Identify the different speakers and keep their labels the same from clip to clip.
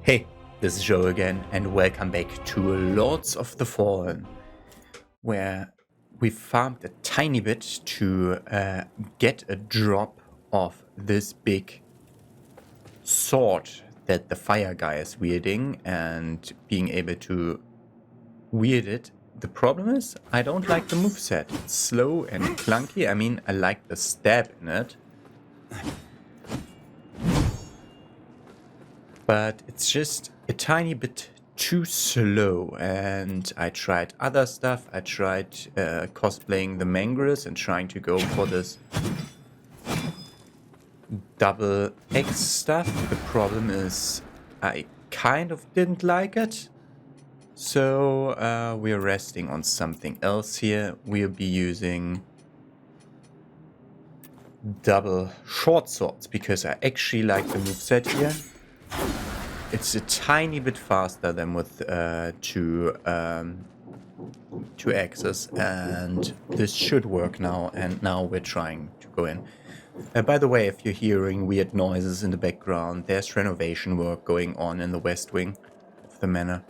Speaker 1: Hey, this is Joe again, and welcome back to Lords of the Fallen, where we farmed a tiny bit to get a drop of this big sword that the fire guy is wielding, and being able to wield it. The problem is, I don't like the moveset. It's slow and clunky. I mean, I like the stab in it, but it's just a tiny bit too slow. And I tried other stuff. I tried cosplaying the Mangrels and trying to go for this double X stuff. The problem is I kind of didn't like it. So we're resting on something else here. We'll be using double short swords because I actually like the moveset here. It's a tiny bit faster than with two axes, and this should work now. And now we're trying to go in. By the way, if you're hearing weird noises in the background, there's renovation work going on in the west wing of the manor.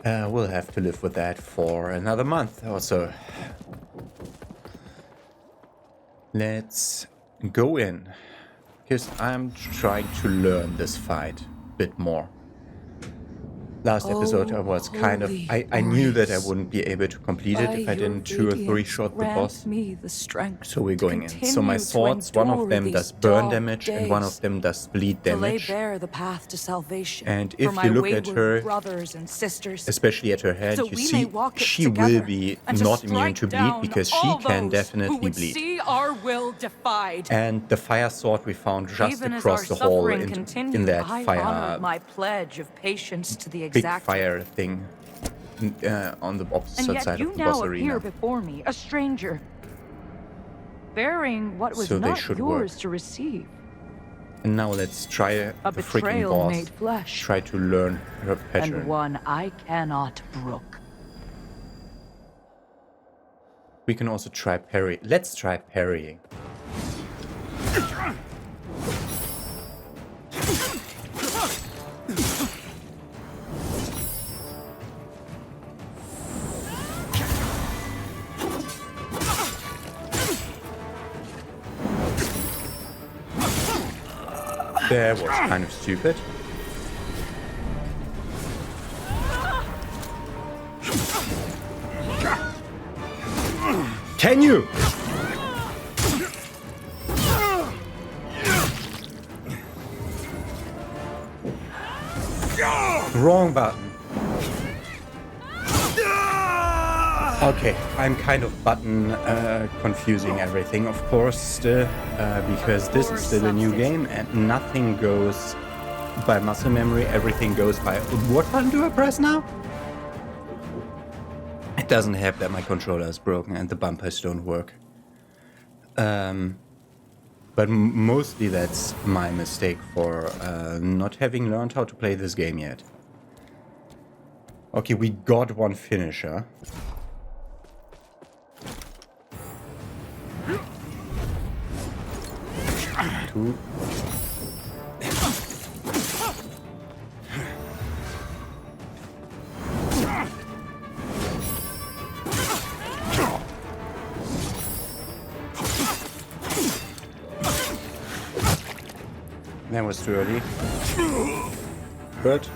Speaker 1: We'll have to live with that for another month or so. Let's go in, because I'm trying to learn this fight a bit more. Last episode I was kind of... I knew that I wouldn't be able to complete it if I didn't 2 or 3 shot the boss. So we're going in. So my swords, one of them does burn damage and one of them does bleed damage. And if you look at her, especially at her head, you see she will be not immune to bleed because she can definitely bleed. And the fire sword we found just across the hall in that fire... big fire thing on the opposite side of the boss arena.
Speaker 2: Before me, a stranger, bearing what was not yours to receive.
Speaker 1: And now let's try the freaking boss.
Speaker 2: Made flesh,
Speaker 1: try to learn her pattern.
Speaker 2: And one I cannot brook.
Speaker 1: We can also try parry. Let's try parrying. That was kind of stupid. Can you? Wrong button. Okay, I'm kind of button confusing everything, of course, still, because this is still a new game and nothing goes by muscle memory, everything goes by... What button do I press now? It doesn't help that my controller is broken and the bumpers don't work. But mostly that's my mistake for not having learned how to play this game yet. Okay, we got one finisher. Two. That was too early. Good.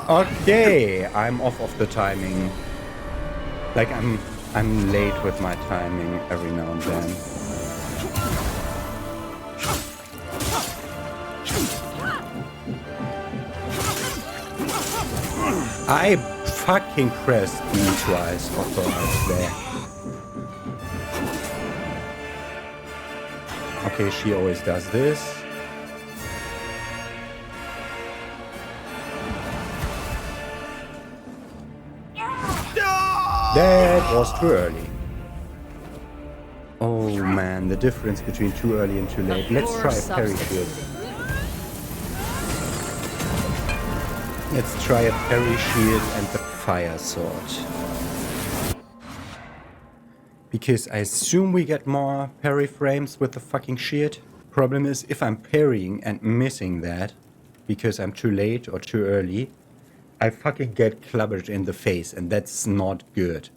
Speaker 1: Okay, I'm off of the timing. Like I'm late with my timing every now and then. I fucking pressed B twice for there. Okay, she always does this. That was too early. Oh man, the difference between too early and too late. Let's try a parry shield. Let's try a parry shield and the fire sword. Because I assume we get more parry frames with the fucking shield. Problem is, if I'm parrying and missing that, because I'm too late or too early, I fucking get clubbered in the face, and that's not good.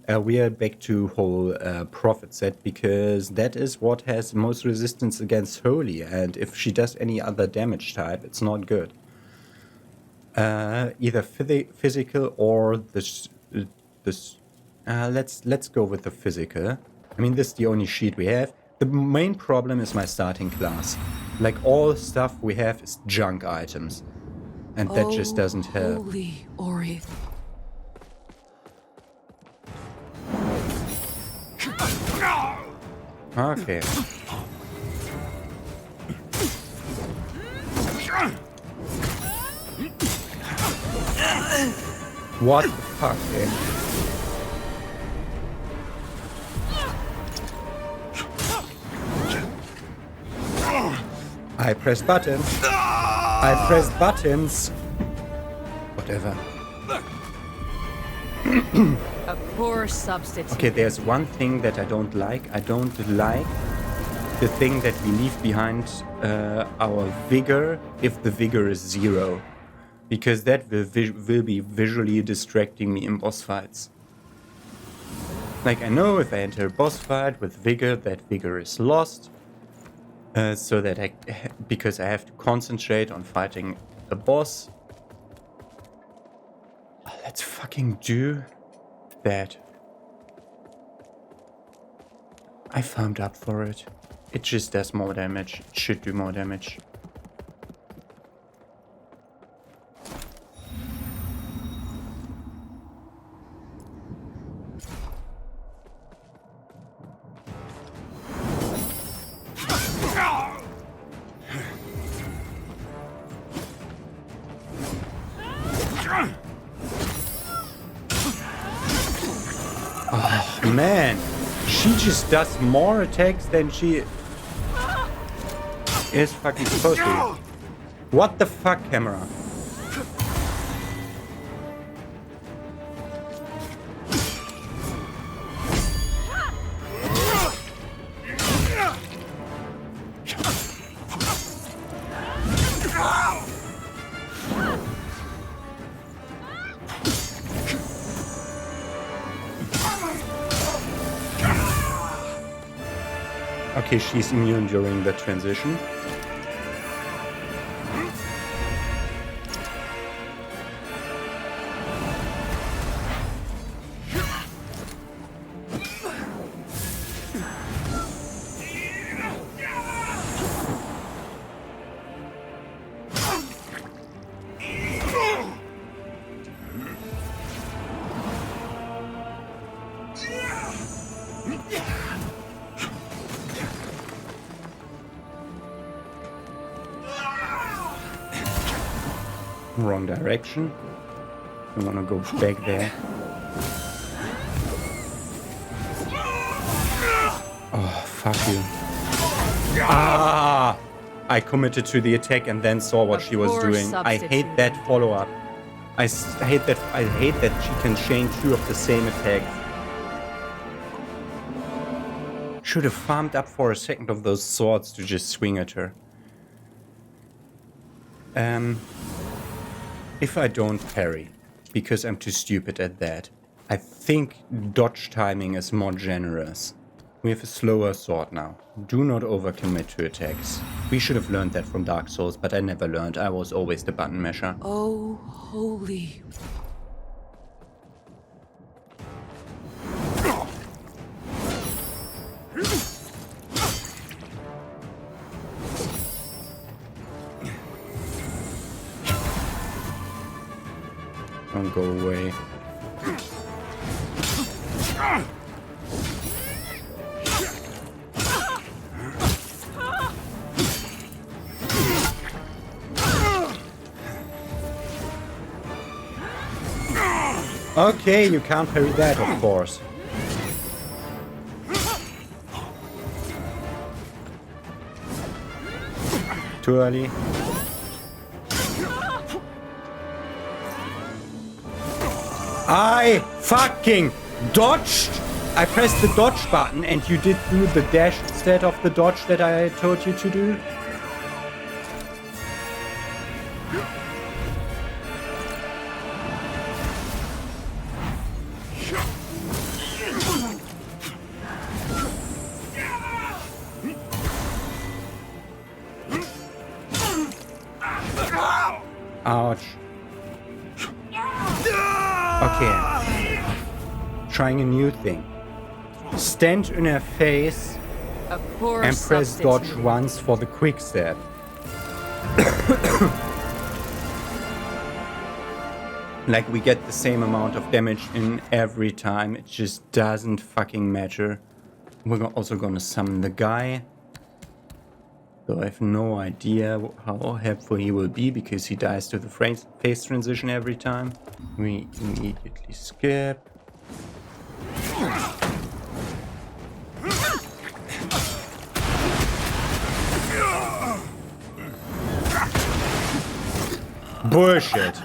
Speaker 1: We are back to whole prophet set, because that is what has most resistance against holy, and if she does any other damage type, it's not good. Either physical or this. Let's go with the physical. I mean, this is the only sheet we have. The main problem is my starting class. Like, all stuff we have is junk items. And that just doesn't help.
Speaker 2: Holy Ori.
Speaker 1: Okay. What the fuck, eh? I press buttons. I press buttons. Whatever.
Speaker 2: A poor substitute.
Speaker 1: Okay, there's one thing that I don't like. I don't like the thing that we leave behind our vigor if the vigor is 0. Because that will be visually distracting me in boss fights. Like, I know if I enter a boss fight with vigor, that vigor is lost. So that because I have to concentrate on fighting the boss. Let's fucking do that. I farmed up for it. It just does more damage. It should do more damage. Man, she just does more attacks than she is fucking supposed to. What the fuck, camera? Okay, she's immune during the transition. Wrong direction. I want to go back there. Oh, fuck you. Ah! I committed to the attack and then saw what she was doing. I hate that follow-up. I hate that she can chain 2 of the same attack. Should have farmed up for a second of those swords to just swing at her. If I don't parry, because I'm too stupid at that, I think dodge timing is more generous. We have a slower sword now. Do not overcommit to attacks. We should have learned that from Dark Souls, but I never learned. I was always the button masher.
Speaker 2: Oh, holy.
Speaker 1: Don't go away. Okay, you can't parry that, of course. Too early. I fucking dodged! I pressed the dodge button and you did do the dash instead of the dodge that I told you to do? Ouch. Okay. Trying a new thing. Stand in her face
Speaker 2: A poor
Speaker 1: and press dodge
Speaker 2: substitute.
Speaker 1: once for the quick step. Like we get the same amount of damage in every time. It just doesn't fucking matter. We're also gonna summon the guy. So I have no idea how helpful he will be because he dies to the face transition every time. We immediately skip. Bullshit.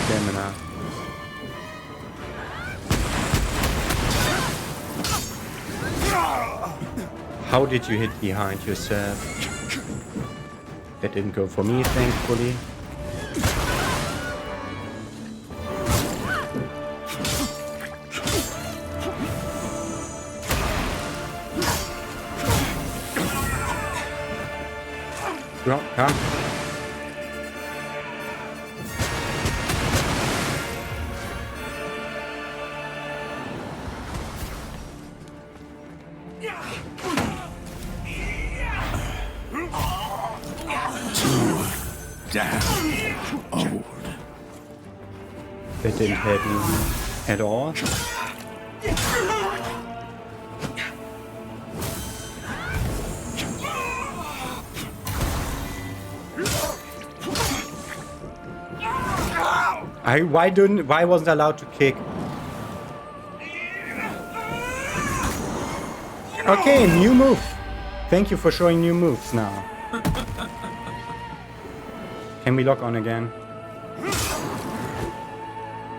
Speaker 1: Stamina. How did you hit behind yourself? That didn't go for me, thankfully. Well, come.
Speaker 3: Damn old.
Speaker 1: That didn't help me at all. Why wasn't I allowed to kick? Okay, new move. Thank you for showing new moves now. Can we lock on again?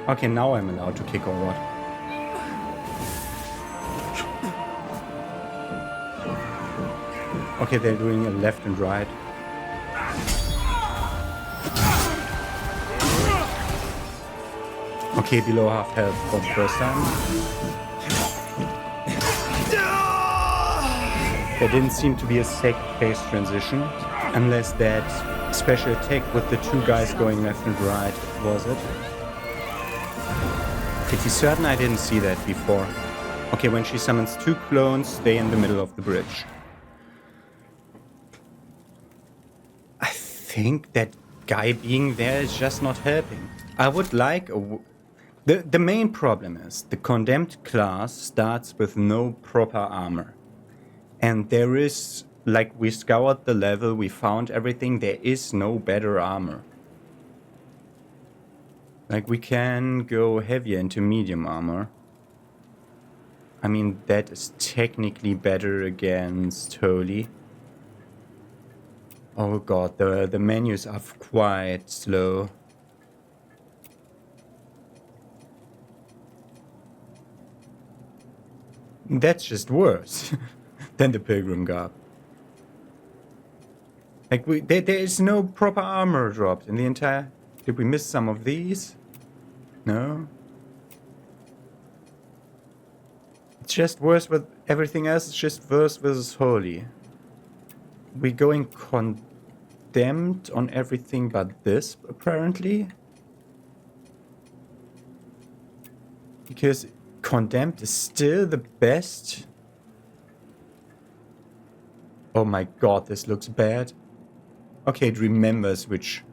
Speaker 1: Okay, now I'm allowed to kick or what? Okay, they're doing a left and right. Okay, below half health for the first time. There didn't seem to be a second phase transition, unless that special attack with the two guys going left and right was it. Pretty certain I didn't see that before. Okay, when she summons two clones, stay in the middle of the bridge. I think that guy being there is just not helping. I would like a... The main problem is the condemned class starts with no proper armor. And there is, like we scoured the level, we found everything, there is no better armor. Like we can go heavier into medium armor. I mean, that is technically better against Holy. Oh god, the menus are quite slow. That's just worse than the Pilgrim Garb. Like there is no proper armor dropped in the entire... Did we miss some of these? No? It's just worse with everything else, it's just worse versus Holy. We're going condemned on everything but this, apparently. Because condemned is still the best. Oh my god, this looks bad. Okay, it remembers which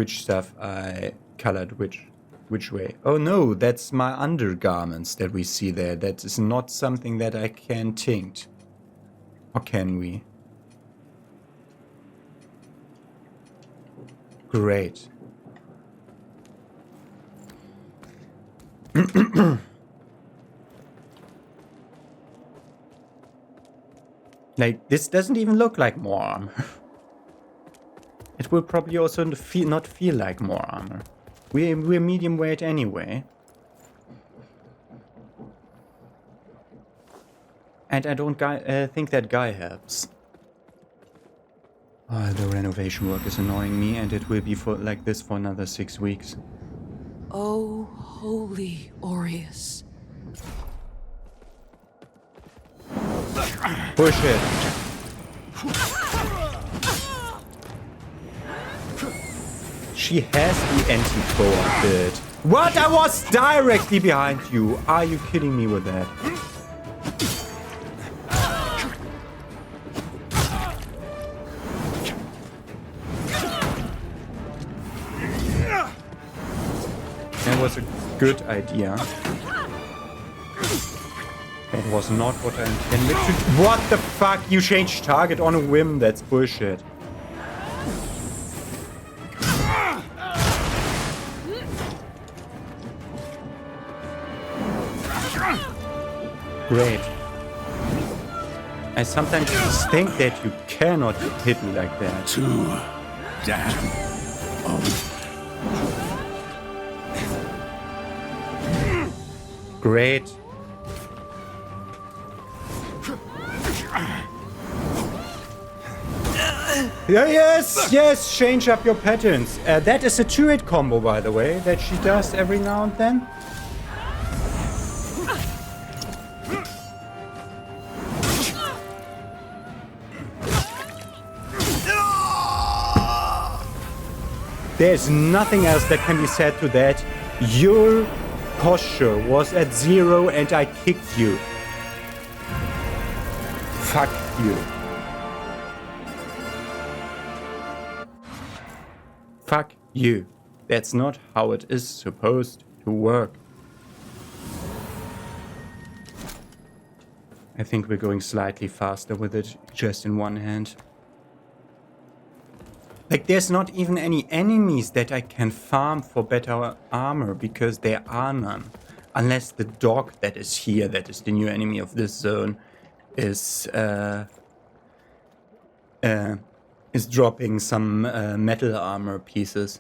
Speaker 1: stuff I colored which way. Oh no, that's my undergarments that we see there. That is not something that I can tinct. Or can we? Great. Like, this doesn't even look like more armor. It will probably also not feel like more armor. We're medium weight anyway. And I don't think that guy helps. Oh, the renovation work is annoying me, and it will be for like this for another 6 weeks.
Speaker 2: Oh, holy Aureus.
Speaker 1: Push it. She has the anti-throw build. What? I was directly behind you. Are you kidding me with that? That was a good idea. That was not what I intended to. What the fuck? You changed target on a whim. That's bullshit. Great. I sometimes think that you cannot hit me like that.
Speaker 3: Too damn old.
Speaker 1: Great. Yeah, yes, change up your patterns. That is a 2-hit combo, by the way, that she does every now and then. There's nothing else that can be said to that. Your posture was at 0 and I kicked you. Fuck you. Fuck you. That's not how it is supposed to work. I think we're going slightly faster with it just in one hand. Like, there's not even any enemies that I can farm for better armor, because there are none. Unless the dog that is here, that is the new enemy of this zone, is dropping some metal armor pieces.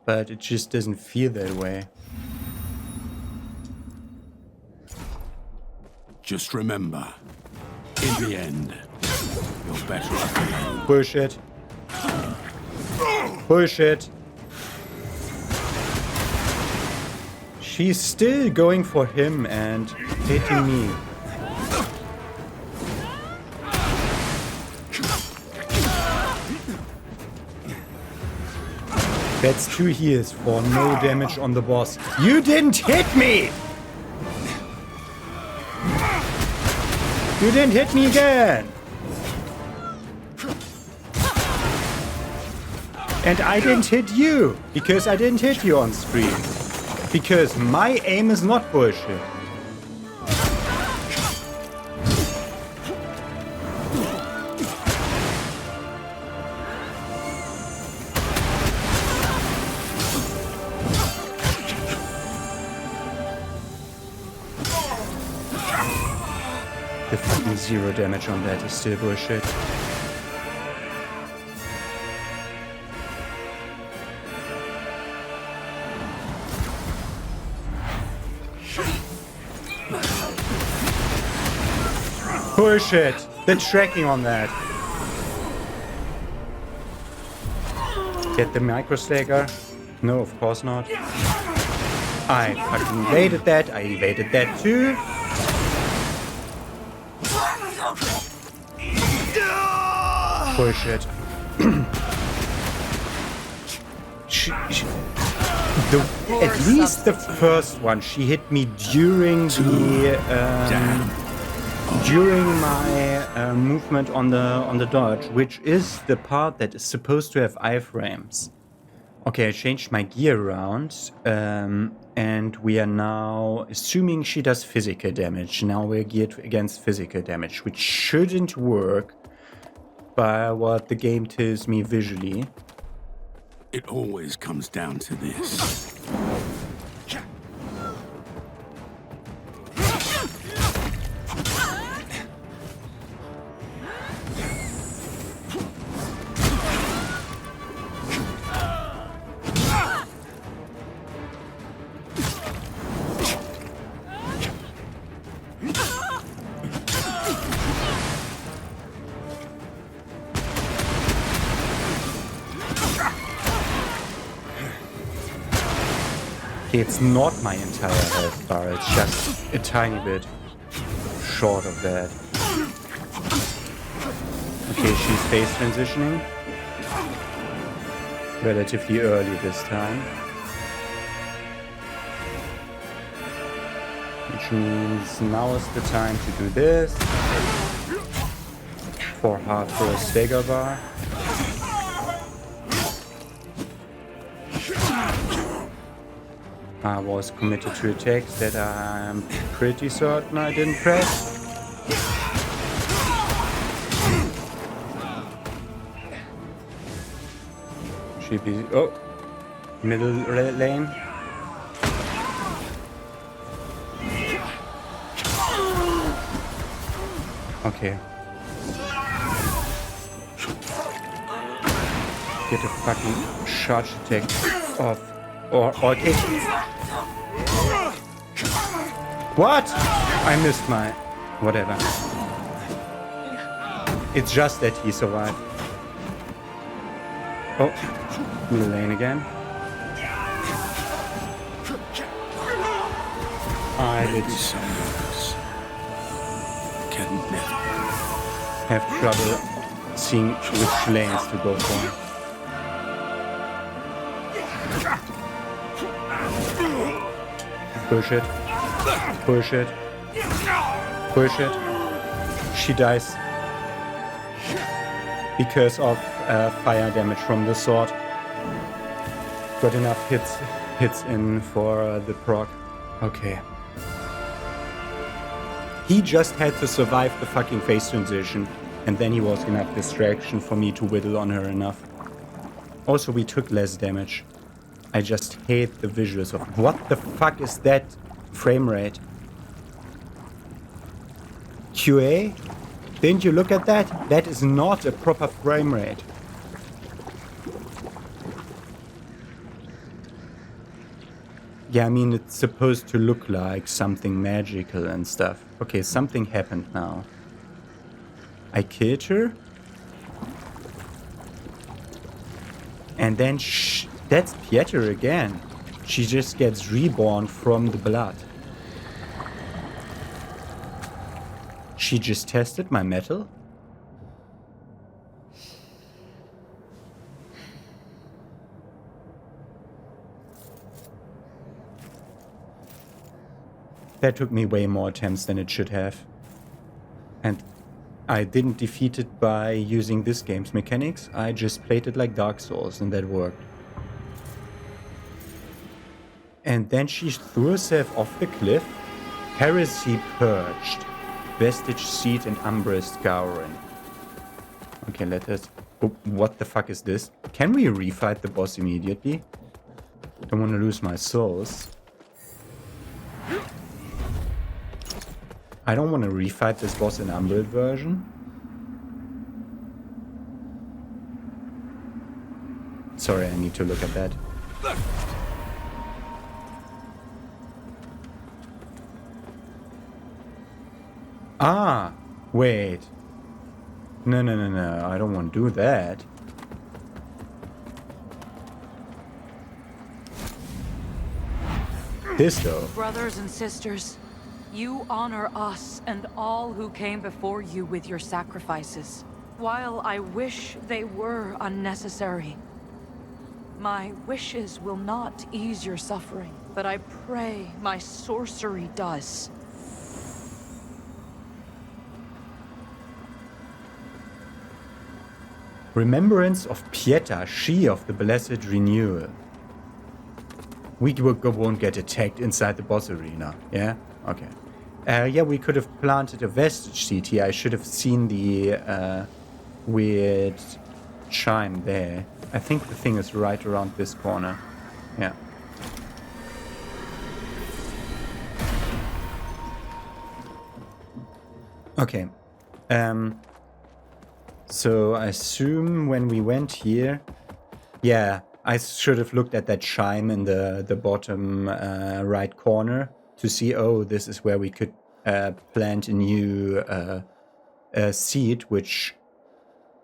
Speaker 1: But it just doesn't feel that way.
Speaker 3: Just remember, in the end, you're better off alone.
Speaker 1: Bullshit. Bullshit. She's still going for him and hitting me. That's 2 heals for no damage on the boss. You didn't hit me! You didn't hit me again! And I didn't hit you, because I didn't hit you on screen. Because my aim is not bullshit. The fucking 0 damage on that is still bullshit. Bullshit! The tracking on that. Get the microstagger? No, of course not. I fucking evaded that. I evaded that too. Bullshit. At least the first one, she hit me during the during my movement on the dodge, which is the part that is supposed to have iframes. Okay, I changed my gear around, and we are now assuming she does physical damage. Now we're geared against physical damage, which shouldn't work by what the game tells me visually.
Speaker 3: It always comes down to this.
Speaker 1: It's not my entire health bar, it's just a tiny bit short of that. Okay, she's phase transitioning. Relatively early this time. Which means now is the time to do this. For half for a stagger bar. I was committed to attacks that I'm pretty certain I didn't press. Should be... oh! Middle lane. Okay. Get a fucking charge attack off. Or okay. What? I missed my... whatever. It's just that he survived. Oh. Middle lane again. I did have trouble seeing which lanes to go for. Push it. Push it. Push it. She dies. Because of fire damage from the sword. Got enough hits in for the proc. Okay. He just had to survive the fucking phase transition, and then he was enough distraction for me to whittle on her enough. Also, we took less damage. I just hate the visuals of... what the fuck is that frame rate? QA? Didn't you look at that? That is not a proper frame rate. Yeah, I mean, it's supposed to look like something magical and stuff. Okay, something happened now. I killed her. And then that's Pieta again. She just gets reborn from the blood. She just tested my metal? That took me way more attempts than it should have. And I didn't defeat it by using this game's mechanics. I just played it like Dark Souls and that worked. And then she threw herself off the cliff. Heresy purged. Vestige seed and Umbra scouring. Okay, let us... oh, what the fuck is this? Can we refight the boss immediately? Don't want to lose my souls. I don't want to refight this boss in Umbral version. Sorry, I need to look at that. Ah, wait. No, I don't want to do that. This though.
Speaker 2: Brothers and sisters, you honor us and all who came before you with your sacrifices. While I wish they were unnecessary, my wishes will not ease your suffering, but I pray my sorcery does.
Speaker 1: Remembrance of Pieta, she of the blessed Renewal. We won't get attacked inside the boss arena, yeah? Okay. Yeah, we could have planted a vestige seed here. I should have seen the weird chime there. I think the thing is right around this corner. Yeah. Okay. So I assume when we went here... yeah, I should have looked at that chime in the bottom right corner to see, oh, this is where we could plant a new seed, which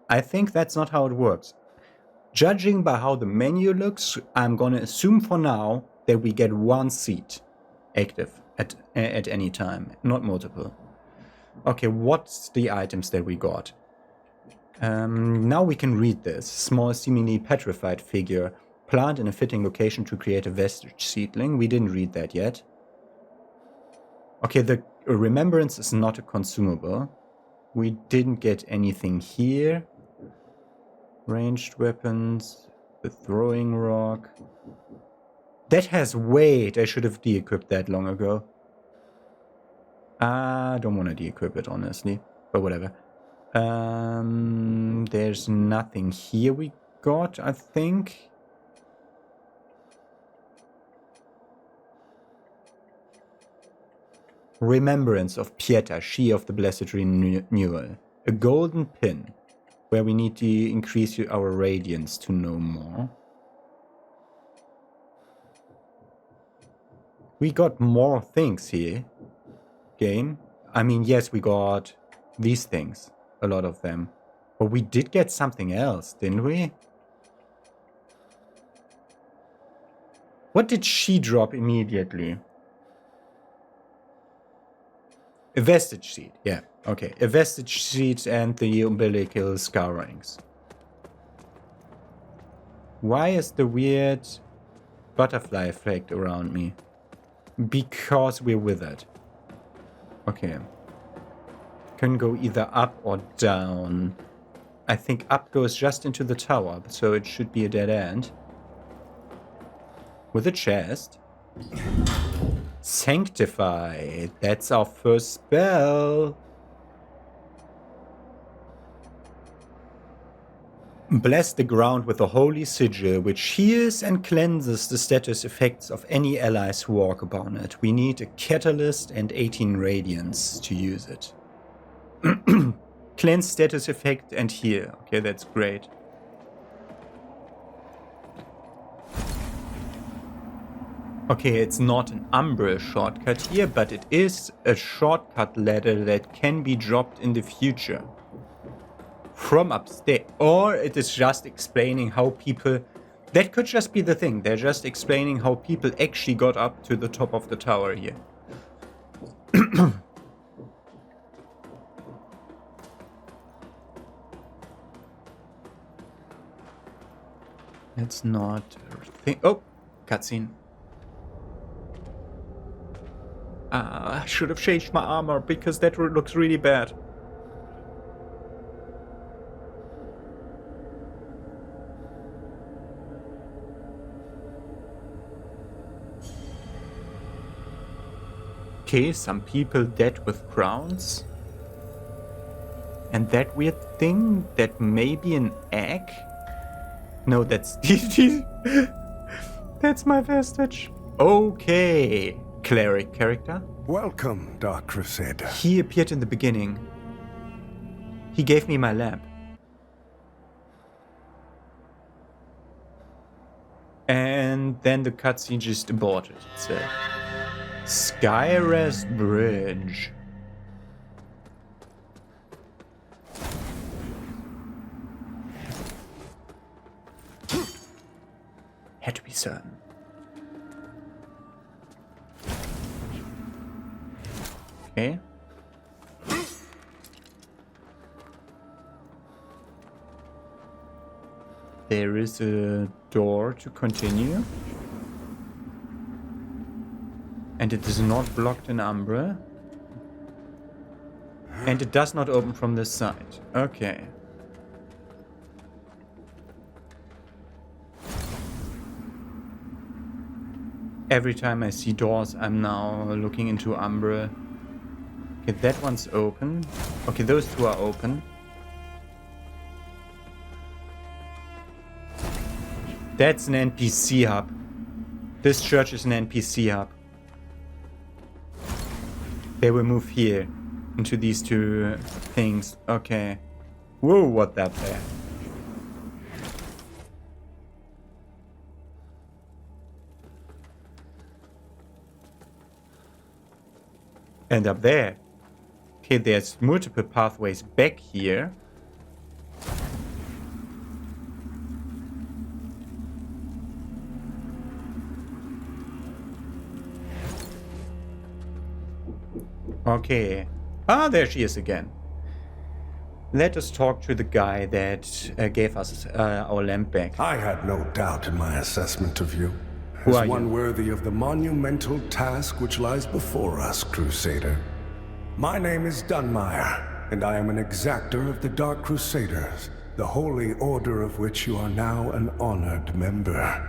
Speaker 1: I think that's not how it works. Judging by how the menu looks, I'm gonna assume for now that we get one seat active at any time, not multiple. Okay, what's the items that we got? Now we can read this. Small, seemingly petrified figure. Plant in a fitting location to create a vestige seedling. We didn't read that yet. Okay, the remembrance is not a consumable. We didn't get anything here. Ranged weapons. The throwing rock. That has weight. I should have de-equipped that long ago. I don't want to de-equip it, honestly. But whatever. There's nothing here we got, I think. Remembrance of Pieta, she of the Blessed Renewal. A golden pin, where we need to increase our radiance to know more. We got more things here. Game. I mean, yes, we got these things. A lot of them. But we did get something else, didn't we? What did she drop immediately? A vestige seed, yeah, okay. A vestige seed and the umbilical scourings. Why is the weird butterfly effect around me? Because we're withered. Okay. Can go either up or down. I think up goes just into the tower, so it should be a dead end. With a chest. Sanctify. That's our first spell. Bless the ground with a holy sigil, which heals and cleanses the status effects of any allies who walk upon it. We need a catalyst and 18 radiance to use it. Cleanse status effect and heal. Okay, that's great. Okay, it's not an Umbra shortcut here, but it is a shortcut ladder that can be dropped in the future. From upstairs. Or it is just explaining how people... That could just be the thing. They're just explaining how people actually got up to the top of the tower here. It's not a thing. Oh, cutscene. I should have changed my armor because that looks really bad. Okay, some people dead with crowns. And that weird thing that may be an egg? No, that's... That's my vestige. Okay. Cleric character.
Speaker 4: Welcome, Dark Crusader.
Speaker 1: He appeared in the beginning. He gave me my lamp. And then the cutscene just aborted itself. Skyrest Bridge. Had to be certain. Okay. There is a door to continue. And it is not blocked in Umbra. And it does not open from this side. Okay. Every time I see doors, I'm now looking into Umbra. Okay, that one's open. Okay, those two are open. That's an NPC hub. This church is an NPC hub. They will move here into these two things. Okay. Whoa, what up there? And up there. Okay, there's multiple pathways back here. Okay. Ah, there she is again. Let us talk to the guy that gave us our lamp back.
Speaker 4: I had no doubt in my assessment of you.
Speaker 1: Who are
Speaker 4: As
Speaker 1: you?
Speaker 4: one worthy of the monumental task which lies before us, Crusader. My name is Dunmire, and I am an exactor of the Dark Crusaders, the holy order of which you are now an honored member.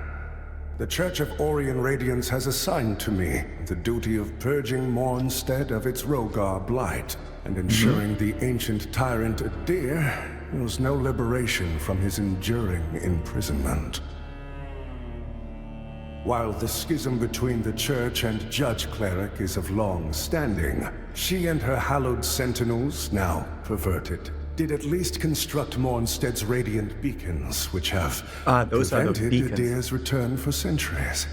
Speaker 4: The Church of Orient Radiance has assigned to me the duty of purging Mornstead of its Rogar blight, and ensuring the ancient tyrant Adyr knows no liberation from his enduring imprisonment. While the schism between the Church and Judge Cleric is of long standing, she and her hallowed sentinels, now perverted, did at least construct Mornstead's radiant beacons, which have
Speaker 1: those are the
Speaker 4: prevented
Speaker 1: beacons.
Speaker 4: Adyr's return for centuries.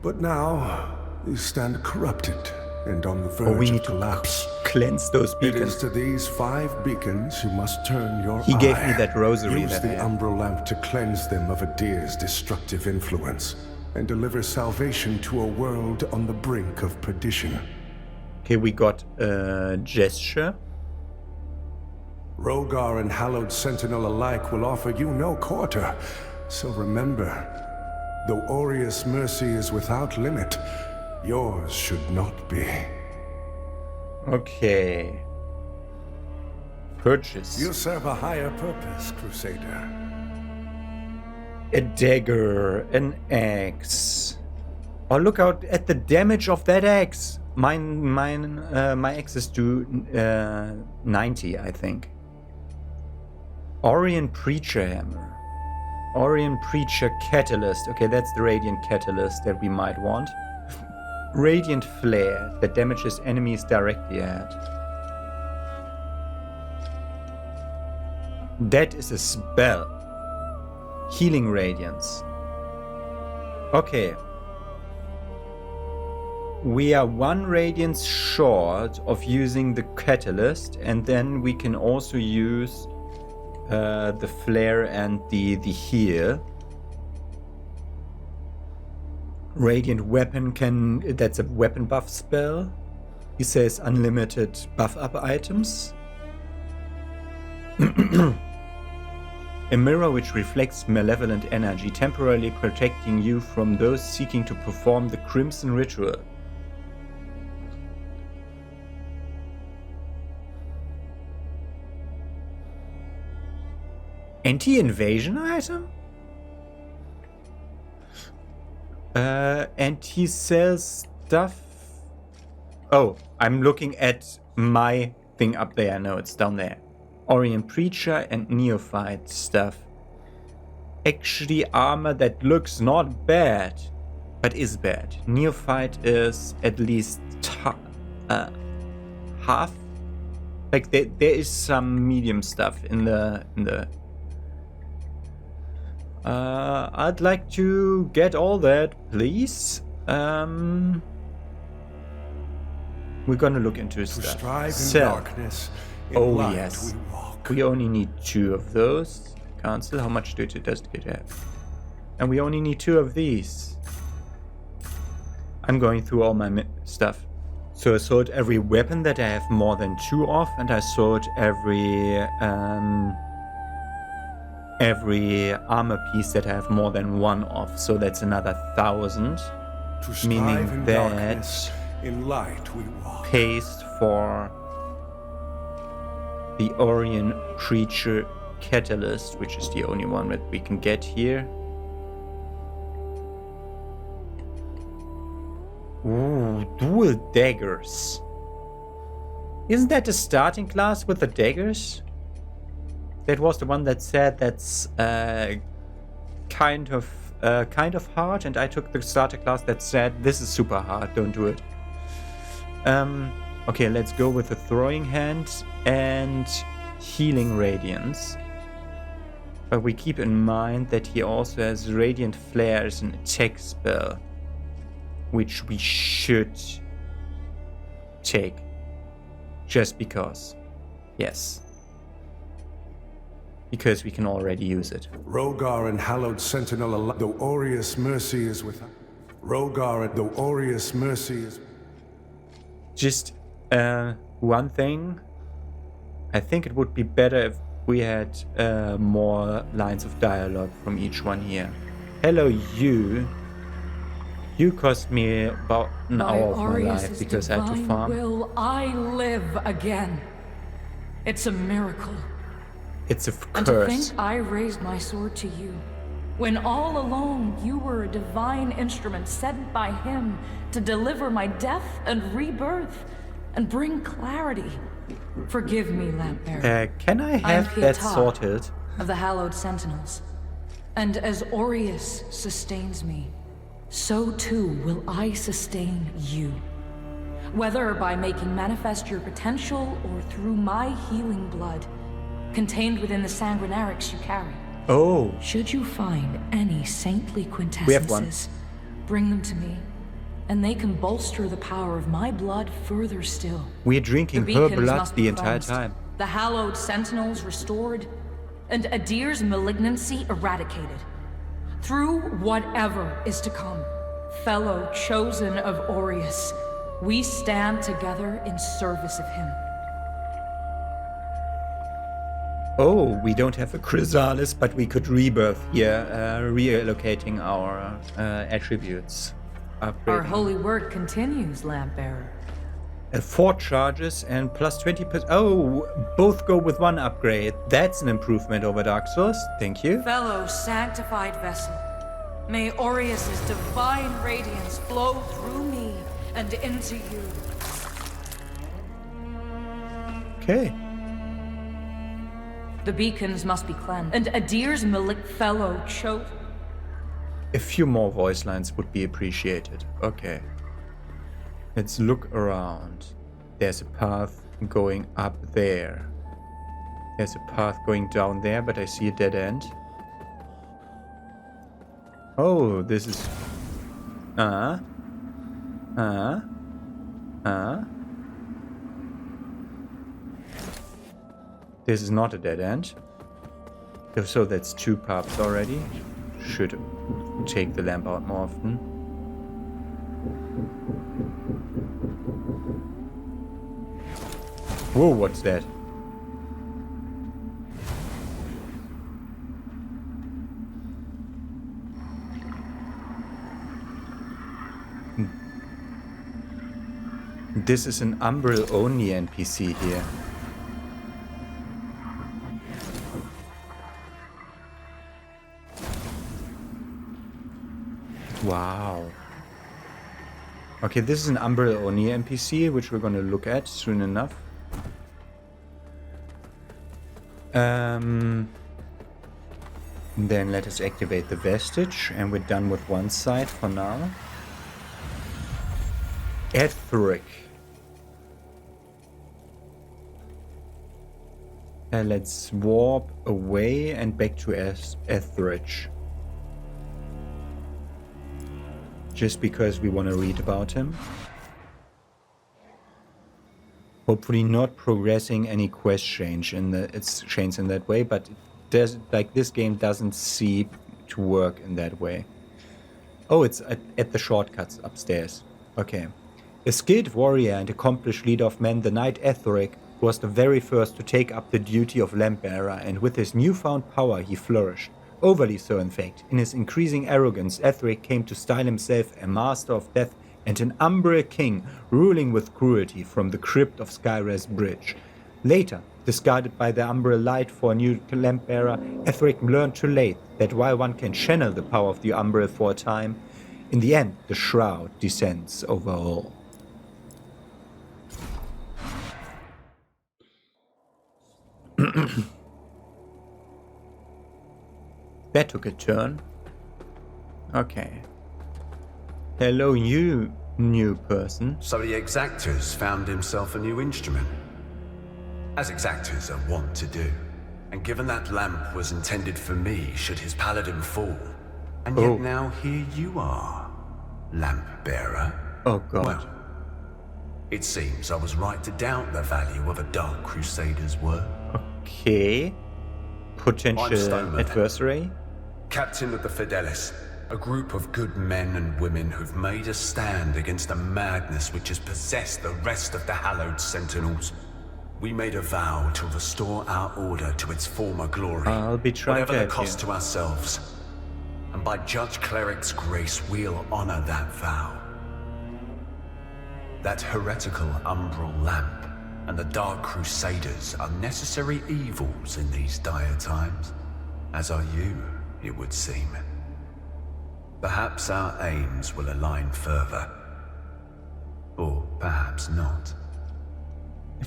Speaker 4: But now, they stand corrupted and on the verge
Speaker 1: we
Speaker 4: of
Speaker 1: need to
Speaker 4: collapse.
Speaker 1: cleanse those
Speaker 4: It is
Speaker 1: beacons.
Speaker 4: to these 5 beacons you must turn your
Speaker 1: He
Speaker 4: eye.
Speaker 1: gave me that rosary
Speaker 4: Use
Speaker 1: that
Speaker 4: the
Speaker 1: I have.
Speaker 4: Umbra lamp to cleanse them of Adyr's destructive influence, and deliver salvation to a world on the brink of perdition.
Speaker 1: Okay, we got a gesture.
Speaker 4: Rogar and Hallowed Sentinel alike will offer you no quarter. So remember, though Aureus' mercy is without limit, yours should not be.
Speaker 1: Okay. Purchase.
Speaker 4: You serve a higher purpose, Crusader.
Speaker 1: A dagger, an axe. Oh, look out at the damage of that axe. My axe is do 90, I think. Orient Preacher Hammer. Orient Preacher Catalyst. Okay, that's the Radiant Catalyst that we might want. Radiant Flare that damages enemies directly ahead. That is a spell. Healing Radiance. Okay. We are 1 Radiance short of using the Catalyst, and then we can also use the Flare and the heal. Radiant Weapon that's a weapon buff spell. He says unlimited buff up items. A mirror which reflects malevolent energy, temporarily protecting you from those seeking to perform the Crimson Ritual. Anti-invasion item? And he sells stuff. Oh, I'm looking at my thing up there. No, it's down there. Orient Preacher and Neophyte stuff. Actually, armor that looks not bad, but is bad. Neophyte is at least half. Like there is some medium stuff in the. I'd like to get all that, please. We're gonna look into
Speaker 4: To
Speaker 1: stuff.
Speaker 4: strive in
Speaker 1: Sell.
Speaker 4: darkness, in
Speaker 1: Oh
Speaker 4: light
Speaker 1: yes.
Speaker 4: we walk.
Speaker 1: We only need 2 of those. Cancel. How much does it have? And we only need 2 of these. I'm going through all my stuff. So I sold every weapon that I have more than 2 of, and I sold every armor piece that I have more than 1 of. So that's another 1,000.
Speaker 4: To strive
Speaker 1: Meaning
Speaker 4: in
Speaker 1: that
Speaker 4: darkness, in light we walk.
Speaker 1: Paste for the Orient Creature Catalyst, which is the only one that we can get here. Ooh, dual daggers. Isn't that the starting class with the daggers? That was the one that said that's kind of hard, and I took the starter class that said this is super hard, don't do it. Okay, let's go with the throwing hand and healing radiance. But we keep in mind that he also has Radiant Flare as an attack spell, which we should take. Just because. Yes. Because we can already use it.
Speaker 4: Rogar and Hallowed Sentinel, though Aureus' mercy is with Rogar, though Aureus' mercy is.
Speaker 1: Just One thing, I think it would be better if we had more lines of dialogue from each one here. Hello, you. You cost me about an hour of my life because I had to farm.
Speaker 2: Will I live again? It's a miracle.
Speaker 1: It's a
Speaker 2: And to
Speaker 1: curse.
Speaker 2: think I raised my sword to you, when all along you were a divine instrument sent by him to deliver my death and rebirth and bring clarity. Forgive me, Lampbearer.
Speaker 1: Can I
Speaker 2: I'm
Speaker 1: have that
Speaker 2: Pieta
Speaker 1: sorted?
Speaker 2: of the Hallowed Sentinels. And as Aureus sustains me, so too will I sustain you. Whether by making manifest your potential or through my healing blood, contained within the sanguinarics you carry.
Speaker 1: Oh,
Speaker 2: Should you find any saintly
Speaker 1: We have one.
Speaker 2: quintessences, bring them to me, and they can bolster the power of my blood further still.
Speaker 1: we're drinking
Speaker 2: The
Speaker 1: her
Speaker 2: beacons
Speaker 1: blood
Speaker 2: must
Speaker 1: the
Speaker 2: be
Speaker 1: entire
Speaker 2: cleansed,
Speaker 1: time.
Speaker 2: the hallowed sentinels restored, and Adyr's malignancy eradicated. Through whatever is to come, fellow chosen of Aureus, we stand together in service of him.
Speaker 1: Oh, we don't have a chrysalis, but we could rebirth here, reallocating our attributes.
Speaker 2: Our
Speaker 1: Upgrading.
Speaker 2: holy work continues, Lampbearer.
Speaker 1: 4 charges and plus 20%. Oh, both go with 1 upgrade. That's an improvement over Dark Souls. Thank you.
Speaker 2: Fellow sanctified vessel, may Aureus' divine radiance flow through me and into you.
Speaker 1: Okay.
Speaker 2: The beacons must be cleansed, and Adyr's malic fellow chose.
Speaker 1: A few more voice lines would be appreciated. Okay. Let's look around. There's a path going up there. There's a path going down there, but I see a dead end. Oh, this is... This is not a dead end. So that's 2 paths already. Should take the lamp out more often. Whoa, what's that? This is an Umbral only NPC here. Wow. Okay, this is an Umbral only NPC, which we're going to look at soon enough. Then let us activate the vestige, and we're done with one side for now. Adyr. Let's warp away and back to Adyr. Just because we want to read about him. Hopefully not progressing any quest change in that way, but it does, like, this game doesn't seem to work in that way. Oh, it's at the shortcuts upstairs. Okay. A skilled warrior and accomplished leader of men, the knight Adyr was the very first to take up the duty of Lampbearer, and with his newfound power he flourished. Overly so, in fact. In his increasing arrogance, Adyr came to style himself a master of death and an Umbral king, ruling with cruelty from the crypt of Skyres Bridge. Later, discarded by the Umbral light for a new Lampbearer, Adyr learned too late that while one can channel the power of the Umbral for a time, in the end the shroud descends over all. That took a turn. Okay. Hello, you new person.
Speaker 3: So the exactors found himself a new instrument, as exactors are wont to do. And given that lamp was intended for me should his paladin fall, and yet now here you are, lamp bearer.
Speaker 1: Oh god.
Speaker 3: Well, it seems I was right to doubt the value of a Dark Crusaders' work.
Speaker 1: Okay.
Speaker 3: I'm
Speaker 1: Potential
Speaker 3: Stoneman,
Speaker 1: adversary.
Speaker 3: captain of the Fidelis. A group of good men and women who've made a stand against the madness which has possessed the rest of the hallowed sentinels. We made a vow to restore our order to its former glory.
Speaker 1: I'll be trying
Speaker 3: whatever
Speaker 1: to
Speaker 3: the
Speaker 1: help
Speaker 3: cost
Speaker 1: you.
Speaker 3: to ourselves. And by Judge Cleric's grace, we'll honor that vow. That heretical umbral lamp and the Dark Crusaders are necessary evils in these dire times, as are you, it would seem. Perhaps our aims will align further. Or perhaps not.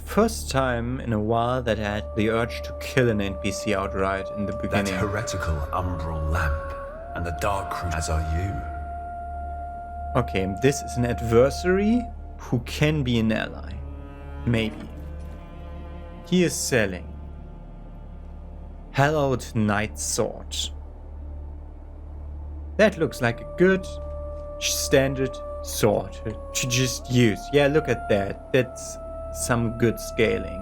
Speaker 1: First time in a while that I had the urge to kill an NPC outright in the
Speaker 3: That
Speaker 1: beginning.
Speaker 3: heretical umbral lamp and the Dark Crusaders, as are you.
Speaker 1: Okay, this is an adversary who can be an ally. Maybe. He is selling Hallowed Knight Sword. That looks like a good standard sword to just use. Yeah, look at that. That's some good scaling.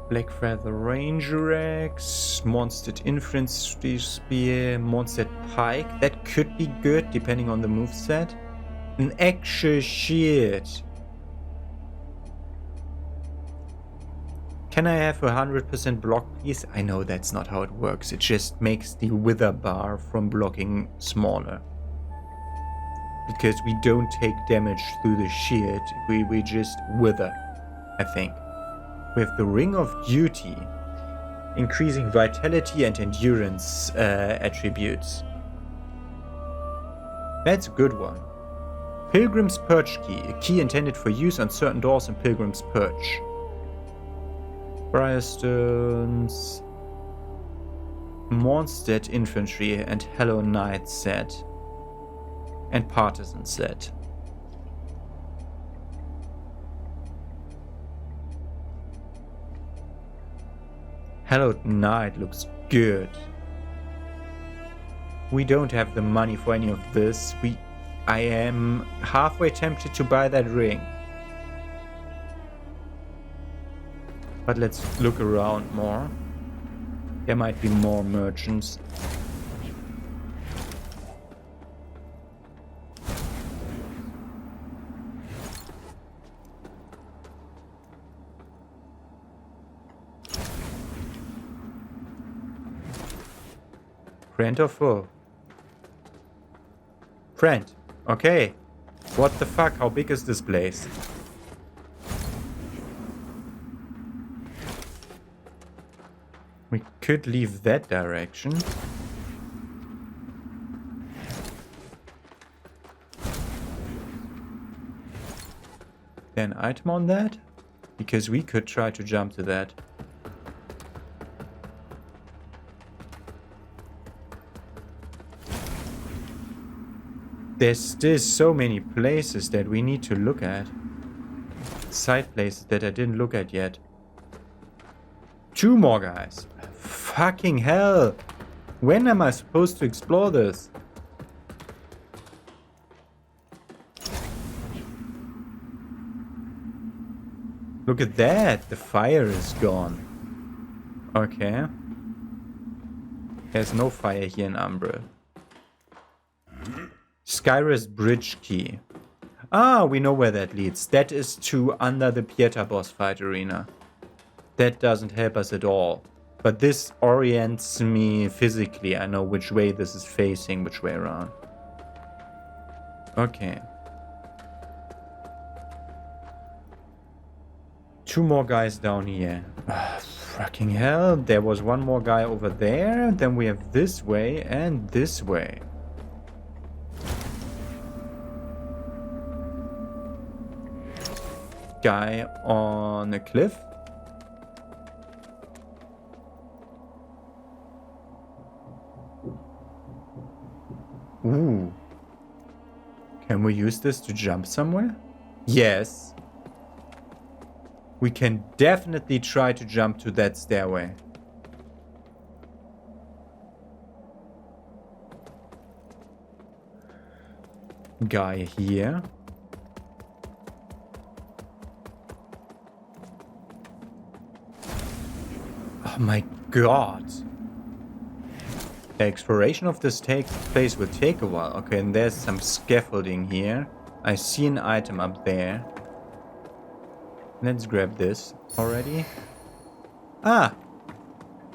Speaker 1: Black Feather Ranger Axe, Monstered Infantry Spear, Monstered Pike. That could be good depending on the moveset. An actual shield. Can I have 100% block, please? I know that's not how it works. It just makes the wither bar from blocking smaller. Because we don't take damage through the shield, we just wither, I think. We have the Ring of Duty, increasing vitality and endurance attributes. That's a good one. Pilgrim's Perch Key, a key intended for use on certain doors in Pilgrim's Perch. Briarstones, Monstered Infantry and Hello Knight set, and Partisan set. Hallowed Knight looks good. We don't have the money for any of this. I am halfway tempted to buy that ring. But let's look around more. There might be more merchants. Friend or foe? Friend. Okay. What the fuck? How big is this place? We could leave that direction. An item on that? Because we could try to jump to that. There's still so many places that we need to look at. Side places that I didn't look at yet. 2 more guys. Fucking hell. When am I supposed to explore this? Look at that. The fire is gone. Okay. There's no fire here in Umbra. Skyris Bridge Key. Ah, we know where that leads. That is to under the Pieta boss fight arena. That doesn't help us at all. But this orients me physically. I know which way this is facing, which way around. Okay. 2 more guys down here. Fucking hell. There was 1 more guy over there. Then we have this way and this way. Guy on a cliff. Ooh. Can we use this to jump somewhere? Yes. We can definitely try to jump to that stairway. Guy here. Oh my god. The exploration of this place will take a while. Okay, and there's some scaffolding here. I see an item up there. Let's grab this already. Ah!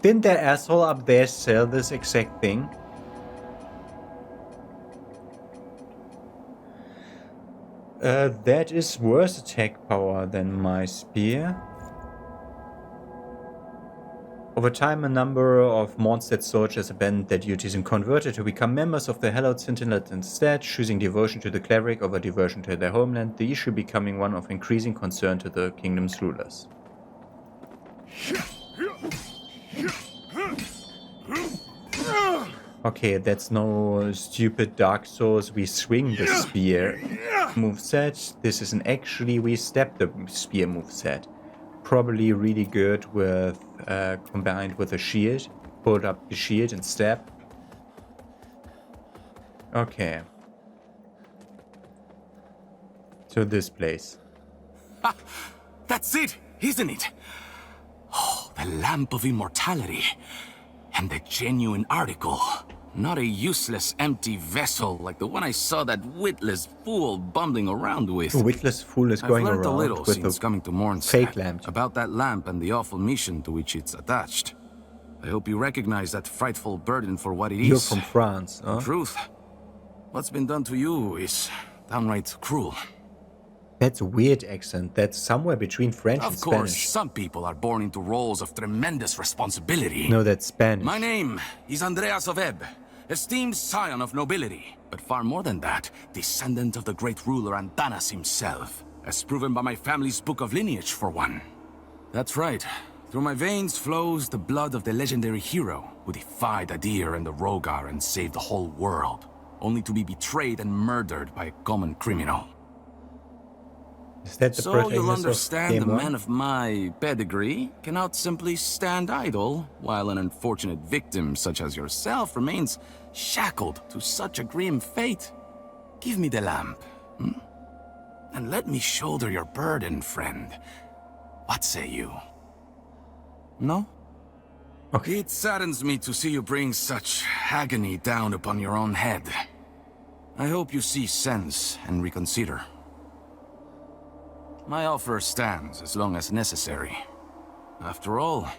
Speaker 1: Didn't that asshole up there sell this exact thing? That is worse attack power than my spear. Over time, a number of Mondstadt soldiers abandoned their duties and converted to become members of the Hallowed Sentinels instead, choosing devotion to the cleric over devotion to their homeland, the issue becoming one of increasing concern to the kingdom's rulers. Okay, that's no stupid Dark Souls, we swing the spear moveset. This is an actually we step the spear moveset. Probably really good with combined with a shield. Hold up the shield and stab. Okay. So this place.
Speaker 5: Ah, that's it, isn't it? Oh, the Lamp of Immortality. And the genuine article. Not a useless empty vessel like the one I saw that witless fool bumbling around with.
Speaker 1: A witless fool is going
Speaker 5: I've learned
Speaker 1: around
Speaker 5: a little
Speaker 1: with
Speaker 5: since coming to Mondstadt
Speaker 1: fake lamp.
Speaker 5: about that lamp and the awful mission to which it's attached. I hope you recognize that frightful burden for what it is.
Speaker 1: You're from France, huh?
Speaker 5: In truth, what's been done to you is downright cruel.
Speaker 1: That's a weird accent. That's somewhere between French and Spanish.
Speaker 5: Of course, some people are born into roles of tremendous responsibility.
Speaker 1: No, that's Spanish.
Speaker 5: My name is Andreas of Ebb, esteemed scion of nobility, but far more than that, descendant of the great ruler Antanas himself, as proven by my family's book of lineage, for one. That's right. Through my veins flows the blood of the legendary hero who defied Adyr and the Rogar and saved the whole world, only to be betrayed and murdered by a common criminal.
Speaker 1: Is that the
Speaker 5: So you'll
Speaker 1: protagonist
Speaker 5: understand
Speaker 1: of
Speaker 5: a
Speaker 1: Game
Speaker 5: man of my pedigree cannot simply stand idle, while an unfortunate victim such as yourself remains shackled to such a grim fate. Give me the lamp, and let me shoulder your burden, friend. What say you? No?
Speaker 1: Okay.
Speaker 5: It saddens me to see you bring such agony down upon your own head. I hope you see sense and reconsider. My offer stands as long as necessary. After all,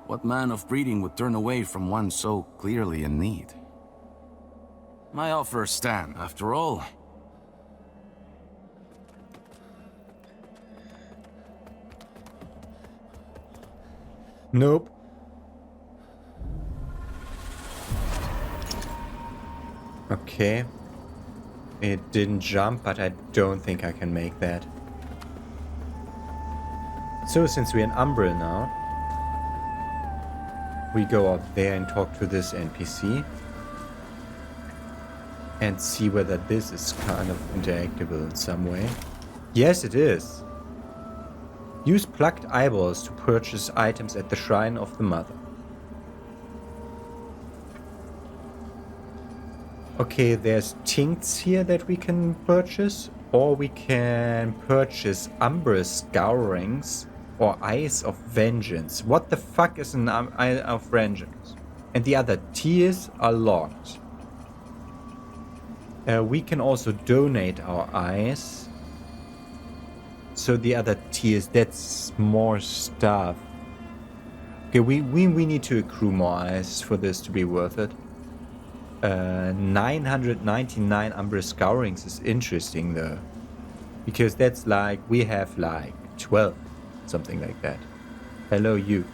Speaker 5: what man of breeding would turn away from one so clearly in need? My offer stands, after all.
Speaker 1: Nope. Okay. It didn't jump, but I don't think I can make that. So, since we're in Umbral now, we go up there and talk to this NPC and see whether this is kind of interactable in some way. Yes, it is. Use plucked eyeballs to purchase items at the Shrine of the Mother. Okay, there's tincts here that we can purchase, or we can purchase Umbral Scourings or Eyes of Vengeance. What the fuck is an Eye of Vengeance? And the other tiers are locked. We can also donate our eyes. So the other tiers, that's more stuff. Okay, we need to accrue more eyes for this to be worth it. 999 Umbral Scourings is interesting though. Because that's like, we have like 12. Something like that. Hello, you.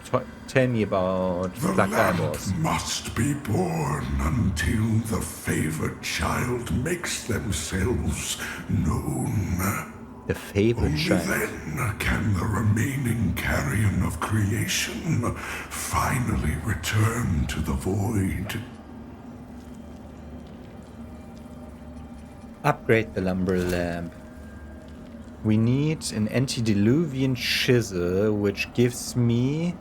Speaker 1: Tell me about Black Eyeballs.
Speaker 4: The lamp must be born until the favored child makes themselves known.
Speaker 1: The favorite
Speaker 4: Only
Speaker 1: child.
Speaker 4: then can the remaining carrion of creation finally return to the void.
Speaker 1: Upgrade the lumber lamp. We need an antediluvian chisel, which gives me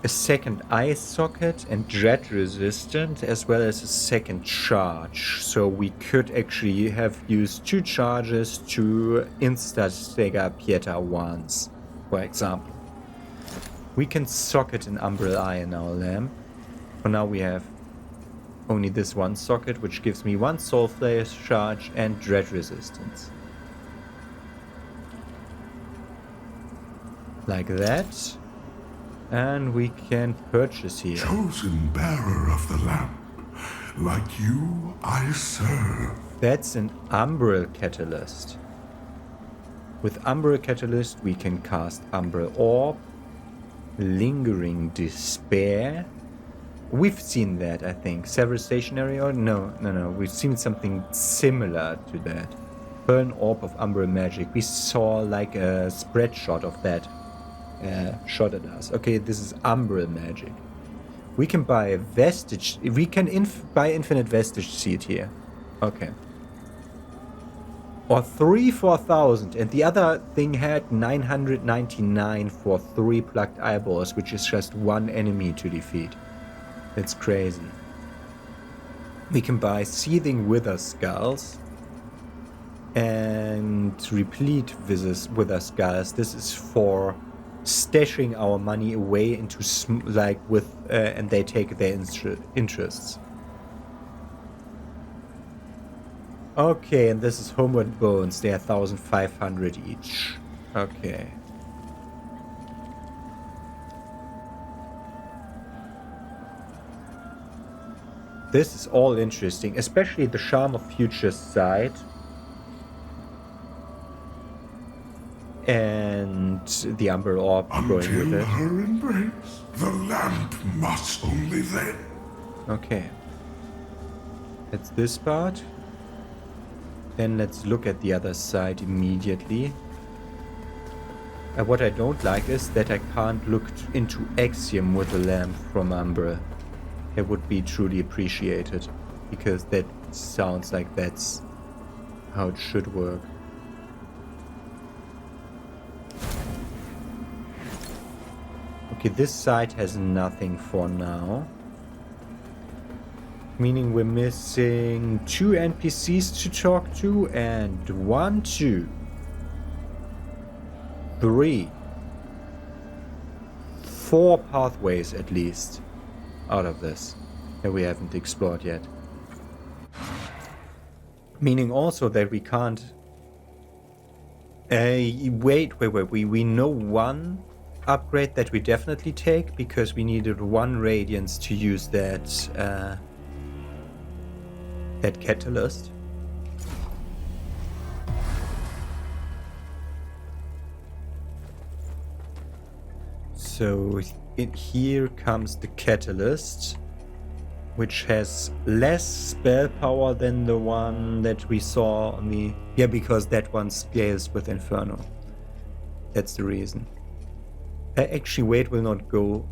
Speaker 1: a second eye socket and dread resistant, as well as a second charge. So we could actually have used 2 charges to insta-stagger Pieta once, for example. We can socket an umbral eye in our lamp. For now we have only this one socket, which gives me 1 soul flare charge and dread resistance. Like that. And we can purchase here.
Speaker 6: Chosen bearer of the lamp, like you I serve.
Speaker 1: That's an umbral catalyst. With umbral catalyst we can cast umbral orb, lingering despair. We've seen that, I think. Several stationary or no. We've seen something similar to that. Burn orb of umbral magic. We saw like a spread shot of that. Shot at us. Okay, this is umbral magic. We can buy a vestige. We can buy infinite vestige seed here. Okay. Or 3 for 1,000. And the other thing had 999 for 3 plucked eyeballs, which is just 1 enemy to defeat. That's crazy. We can buy seething wither skulls and replete wither skulls. This is for stashing our money away into and they take their interests. Okay, and this is homeward bones. They are 1,500 each. Okay. This is all interesting, especially the Charm of Future side. And the Umbral Orb going with
Speaker 6: Until
Speaker 1: it.
Speaker 6: her embrace, the lamp must only then.
Speaker 1: Okay. That's this part. Then let's look at the other side immediately. What I don't like is that I can't look into Axiom with the lamp from Umbra. It would be truly appreciated, because that sounds like that's how it should work. Okay, this side has nothing for now. Meaning we're missing 2 NPCs to talk to, and 1, 2, 3, 4 pathways at least out of this that we haven't explored yet. Meaning also that we can't... wait. We know one upgrade that we definitely take, because we needed 1 radiance to use that catalyst. So here comes the catalyst, which has less spell power than the one that we saw on the... Yeah, because that one scales with Inferno. That's the reason. Actually, weight will not go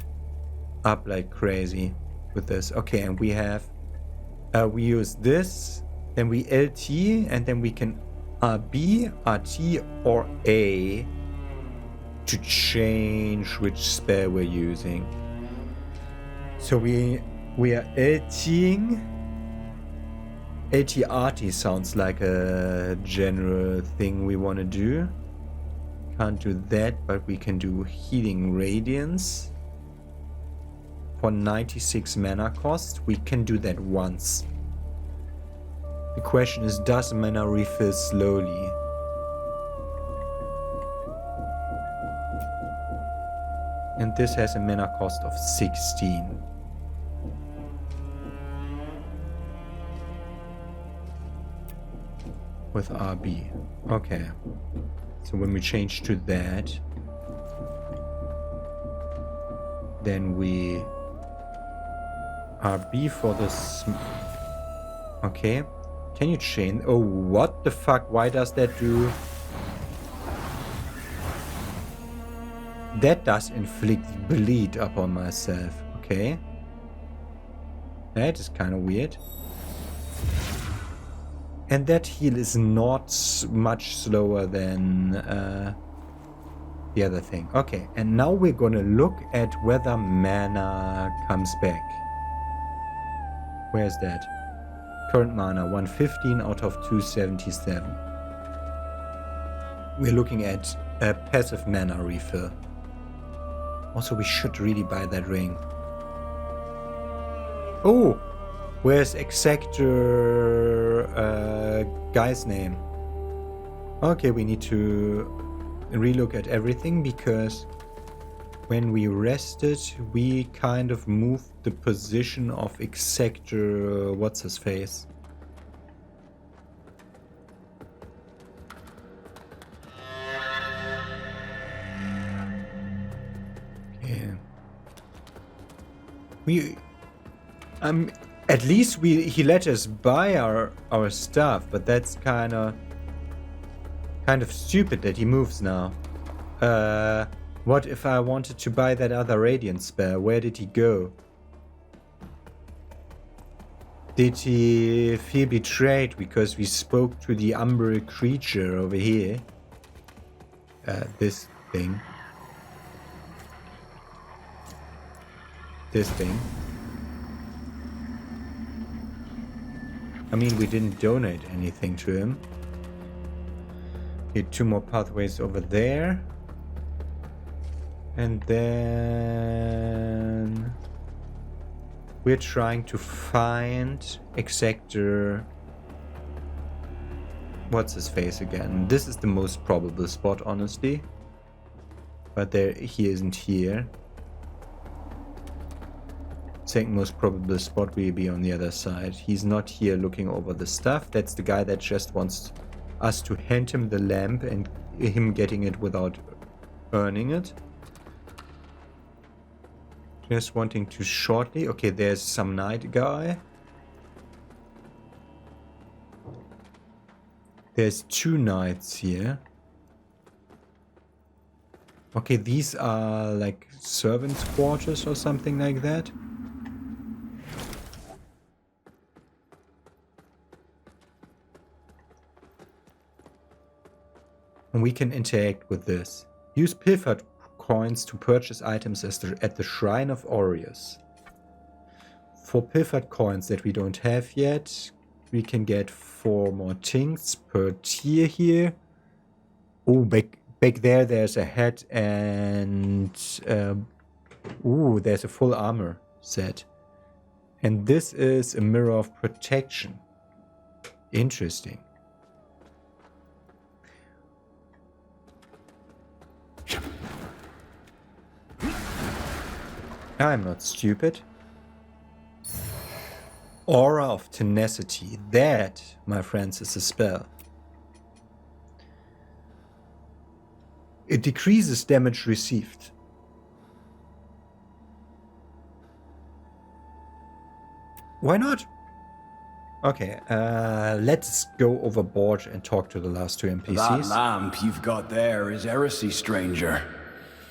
Speaker 1: up like crazy with this. Okay, and we have... we use this, then we LT, and then we can RB, RT, or A to change which spell we're using. So we are LTing. LT-RT sounds like a general thing we want to do. Can't do that, but we can do Healing Radiance. For 96 mana cost, we can do that once. The question is, does mana refill slowly? And this has a mana cost of 16. With RB. Okay. So when we change to that, then we RB for this. Okay. Can you chain? Oh, what the fuck? Why does that do? That does inflict bleed upon myself. Okay. That is kind of weird. And that heal is not much slower than the other thing. Okay, and now we're gonna look at whether mana comes back. Where's that? Current mana, 115 out of 277. We're looking at a passive mana refill. Also, we should really buy that ring. Oh! Where's Exactor guy's name? Okay, we need to relook at everything because when we rested, we kind of moved the position of Exactor, what's his face? Okay. At least he let us buy our stuff, but that's kind of stupid that he moves now. What if I wanted to buy that other radiant spell? Where did he go? Did he feel betrayed because we spoke to the umbral creature over here? This thing. This thing. I mean, we didn't donate anything to him. Okay, 2 more pathways over there. And then we're trying to find Exactor. What's his face again? This is the most probable spot, honestly. But he isn't here. Second most probable spot will be on the other side. He's not here looking over the stuff. That's the guy that just wants us to hand him the lamp and him getting it without earning it. Just wanting to shortly. Okay, there's some night guy. There's 2 knights here. Okay, these are like servants' quarters or something like that. And we can interact with this. Use pilfered coins to purchase items at the Shrine of Adyr. For pilfered coins that we don't have yet, we can get 4 more things per tier here. Oh, back there, there's a hat and there's a full armor set. And this is a mirror of protection. Interesting. I'm not stupid. Aura of Tenacity. That, my friends, is a spell. It decreases damage received. Why not? Okay, let's go overboard and talk to the last 2 NPCs.
Speaker 7: That lamp you've got there is heresy, stranger.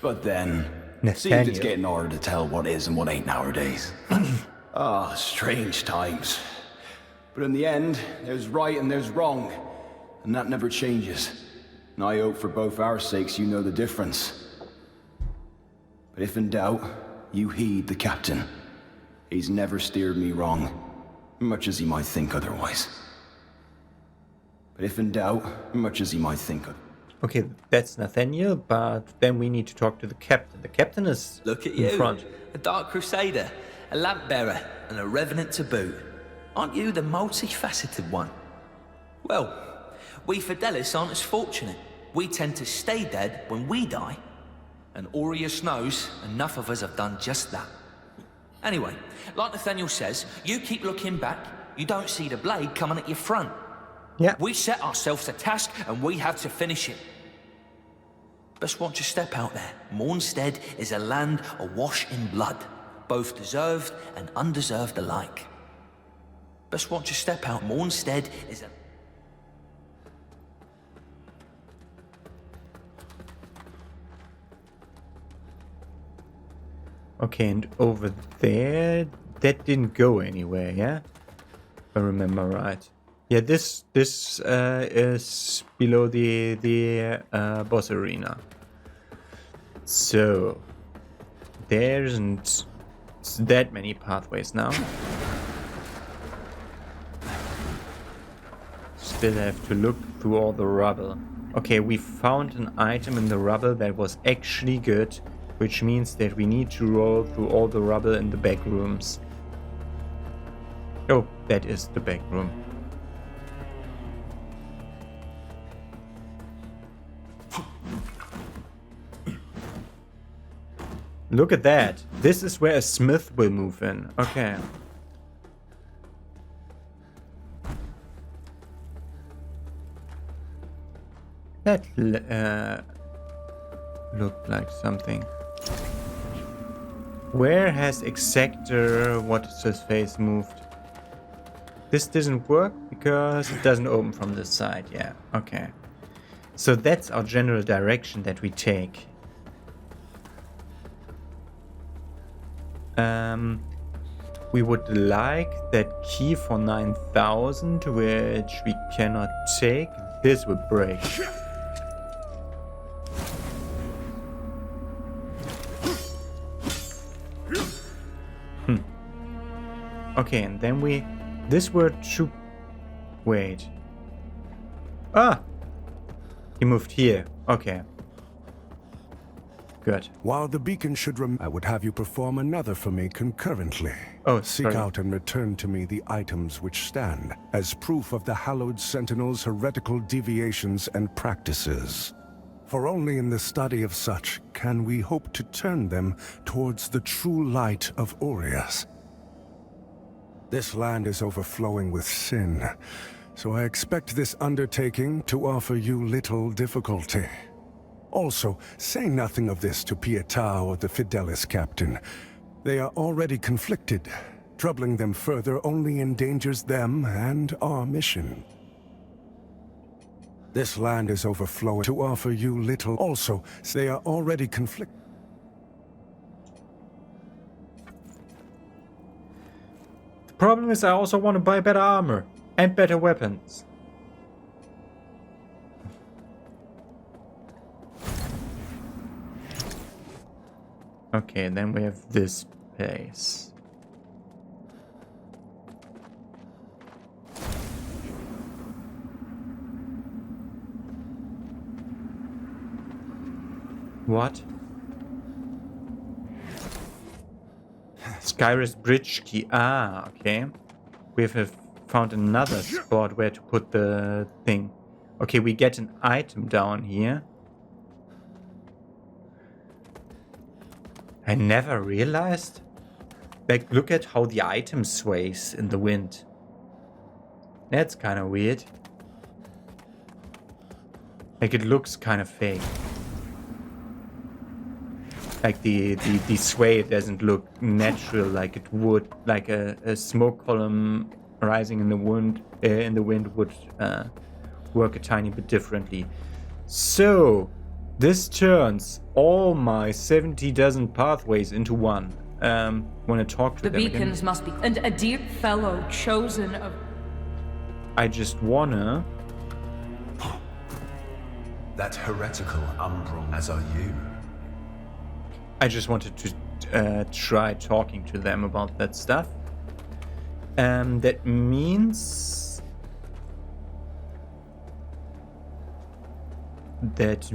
Speaker 7: But then, seems it's getting harder to tell what is and what ain't nowadays. Strange times. But in the end, there's right and there's wrong. And that never changes. And I hope for both our sakes you know the difference. But if in doubt, you heed the captain. He's never steered me wrong, much as he might think otherwise. But if in doubt, much as he might think of.
Speaker 1: Okay, that's Nathaniel, but then we need to talk to the captain. The captain is
Speaker 8: Look at
Speaker 1: in
Speaker 8: you,
Speaker 1: front.
Speaker 8: a Dark Crusader, a lamp bearer, and a revenant to boot. Aren't you the multifaceted one? Well, we Fidelis aren't as fortunate. We tend to stay dead when we die. And Aureus knows enough of us have done just that. Anyway, like Nathaniel says, you keep looking back, you don't see the blade coming at your front.
Speaker 1: Yeah.
Speaker 8: We set ourselves a task and we have to finish it. Best watch your step out there. Mornstead is a land awash in blood, both deserved and undeserved alike. Best watch your step out. Mornstead is a...
Speaker 1: Okay, and over there, that didn't go anywhere, yeah? If I remember right. Yeah, this is below the boss arena. So there isn't that many pathways now. Still have to look through all the rubble. Okay, we found an item in the rubble that was actually good. which means that we need to roll through all the rubble in the back rooms. Oh, that is the back room. Look at that. This is where a smith will move in. Okay. That looked like something. Where has Exactor, what is his face, moved? This doesn't work because it doesn't open from this side. Yeah, okay. So that's our general direction that we take. We would like that key for 9,000, which we cannot take. This would break. Okay, and then this were to... Wait. Ah! He moved here. Okay. Good.
Speaker 4: While the beacon should I would have you perform another for me concurrently.
Speaker 1: Oh,
Speaker 4: Seek out and return to me the items which stand as proof of the hallowed sentinel's heretical deviations and practices. For only in the study of such can we hope to turn them towards the true light of Aureus. This land is overflowing with sin, so I expect this undertaking to offer you little difficulty. Also, say nothing of this to Pieta or the Fidelis captain. They are already conflicted. Troubling them further only endangers them and our mission. This land is overflowing to offer you little. Also, they are already conflicted.
Speaker 1: The problem is I also want to buy better armor and better weapons. Okay, then we have this place. What? Skyrus bridge key. Ah, okay. We have found another spot where to put the thing. Okay, we get an item down here. I never realized. Like, look at how the item sways in the wind. That's kind of weird. Like, it looks kind of fake. Like, the sway doesn't look natural like it would. Like a smoke column rising in the wind would work a tiny bit differently. So... this turns all my 70 dozen pathways into one. Want to talk to them again?
Speaker 2: The beacons must be... And Adyr fellow chosen of...
Speaker 1: I just wanna...
Speaker 3: That heretical umbral, as are you.
Speaker 1: I just wanted to try talking to them about that stuff. That means... That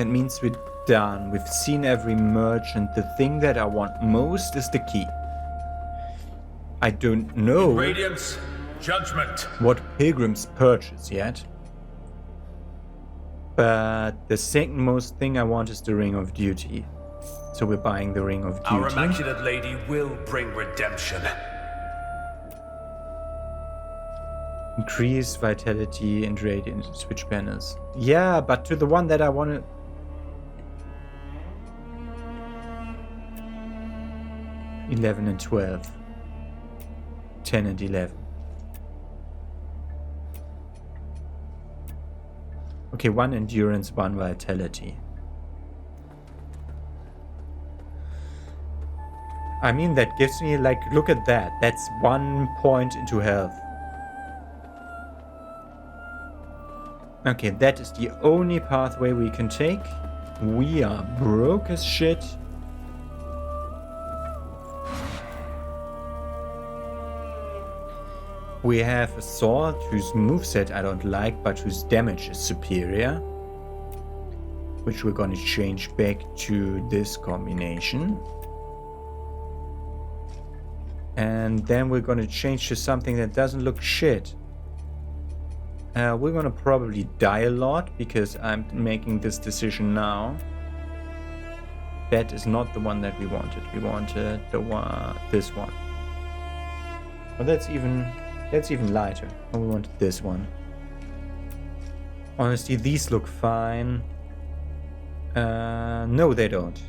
Speaker 1: means we're done. We've seen every merchant. The thing that I want most is the key. I don't know
Speaker 9: Radiance, judgment.
Speaker 1: what pilgrims purchase yet. But the second most thing I want is the Ring of Duty. So we're buying the Ring of Duty.
Speaker 9: Our Immaculate Lady will bring redemption.
Speaker 1: Increase vitality and radiant switch banners. Yeah, but to the one that I wanted. $11 and $12. $10 and $11. Okay, 1 endurance, 1 vitality. I mean, that gives me, like, look at that. That's 1 point into health. Okay, that is the only pathway we can take. We are broke as shit. We have a sword whose moveset I don't like, but whose damage is superior. Which we're gonna change back to this combination. And then we're gonna change to something that doesn't look shit. We're gonna probably die a lot because I'm making this decision now. That is not the one that we wanted. We wanted this one. Oh, that's even lighter. Oh, we wanted this one. Honestly, these look fine. No, they don't.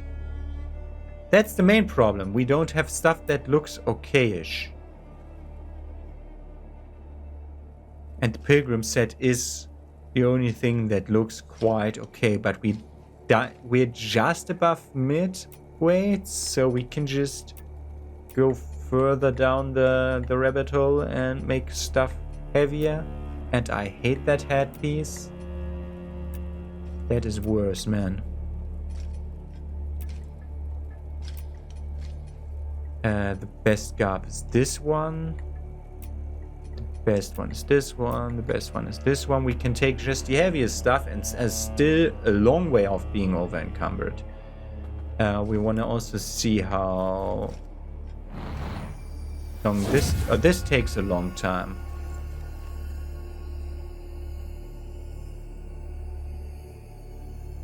Speaker 1: That's the main problem. We don't have stuff that looks okay-ish. And the pilgrim set is the only thing that looks quite okay, but we're just above mid-weight, so we can just go further down the rabbit hole and make stuff heavier. And I hate that headpiece. That is worse, man. The best garb is this one. The best one is this one. The best one is this one. We can take just the heaviest stuff and still a long way off being over encumbered. We want to also see how long this takes a long time.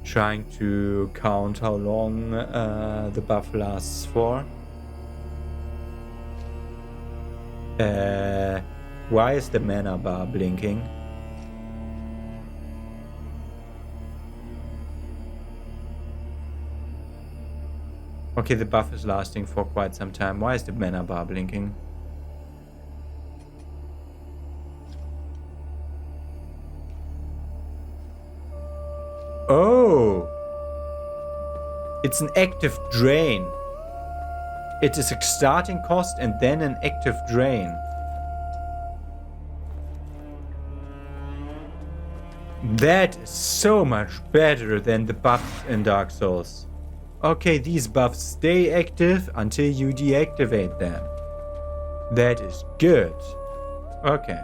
Speaker 1: Trying to count how long the buff lasts for. Why is the mana bar blinking? Okay, the buff is lasting for quite some time. Why is the mana bar blinking? Oh! It's an active drain. It is a starting cost and then an active drain. That is so much better than the buffs in Dark Souls. Okay, these buffs stay active until you deactivate them. That is good. Okay.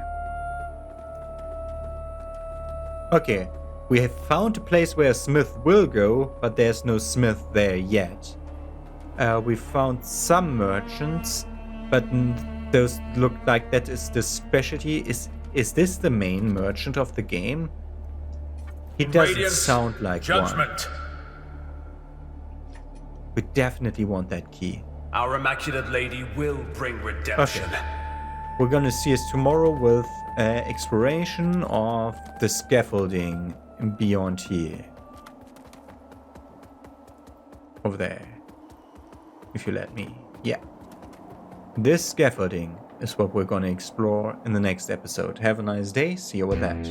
Speaker 1: Okay, we have found a place where a smith will go, but there's no smith there yet. We found some merchants, but those look like that is the specialty. Is this the main merchant of the game? He doesn't
Speaker 9: Radiance,
Speaker 1: sound like
Speaker 9: judgment.
Speaker 1: one. We definitely want that key.
Speaker 9: Our Immaculate Lady will bring redemption.
Speaker 1: Okay. We're gonna see us tomorrow with exploration of the scaffolding beyond here. Over there. If you let me. Yeah. This scaffolding is what we're gonna explore in the next episode. Have a nice day. See you with that.